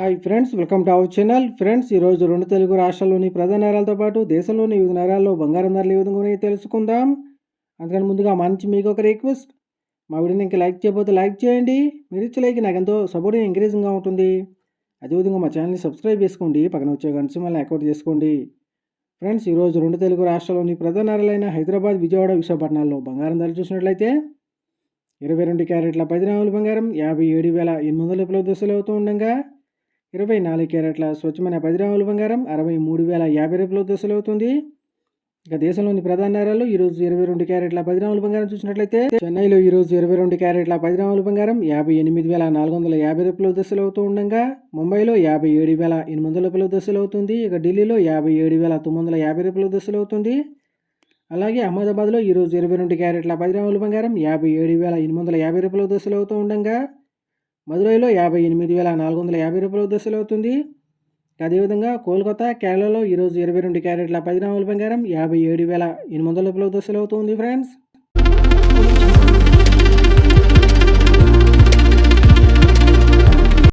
Hi friends, welcome to our channel. Friends, ఈరోజు రెండు తెలుగు రాష్ట్రాల్లోని ప్రధాన నగరాలతో పాటు దేశంలోని వివిధ నగరాల్లో బంగారం ధరలు ఏ విధంగా ఉన్నాయో తెలుసుకుందాం. అందుకని ముందుగా మా నుంచి మీకు ఒక రిక్వెస్ట్, మా వీడియోని ఇంకా లైక్ చేయకపోతే లైక్ చేయండి. మీరు ఇచ్చే లైక్ నాకు ఎంతో సపోర్టింగ్ ఎంకరేజింగ్గా ఉంటుంది. అదేవిధంగా మా ఛానల్ని సబ్స్క్రైబ్ చేసుకోండి, పక్కన వచ్చే గంట సింబల్ని యాక్టివేట్ చేసుకోండి. ఫ్రెండ్స్, ఈరోజు రెండు తెలుగు రాష్ట్రాల్లోని ప్రధాన నగరాలైన హైదరాబాద్, విజయవాడ, విశాఖపట్నాల్లో బంగారం ధరలు చూసినట్లయితే 22 క్యారెట్ల 10 గ్రాముల బంగారం 57,800 రూపాయల దశలు అవుతూ ఉండగా 24 క్యారెట్ల స్వచ్ఛమైన 10 గ్రాముల బంగారం 63,050 రూపాయల దశలు అవుతుంది. ఇక దేశంలోని ప్రధాన నగరాల్లో ఈరోజు 22 క్యారెట్ల 10 గ్రాముల బంగారం చూసినట్లయితే చెన్నైలో ఈరోజు 22 క్యారెట్ల 10 గ్రాముల బంగారం 58,450 రూపాయల దశలు అవుతూ ఉండగా ముంబైలో 57,800 రూపాయల దశలు అవుతుంది. ఇక ఢిల్లీలో 57,950 రూపాయల దశలు అవుతుంది. అలాగే అహ్మదాబాద్లో ఈరోజు 22 క్యారెట్ల 10 గ్రాముల బంగారం 57,850 రూపాయల దశలు అవుతూ ఉండగా మదురైలో 58,450 రూపాయల దశలు అవుతుంది. అదేవిధంగా కోల్కతా, కేరళలో ఈరోజు 22 క్యారెట్ల 10 గ్రాముల బంగారం 57,800 రూపాయల దశలు అవుతుంది. ఫ్రెండ్స్.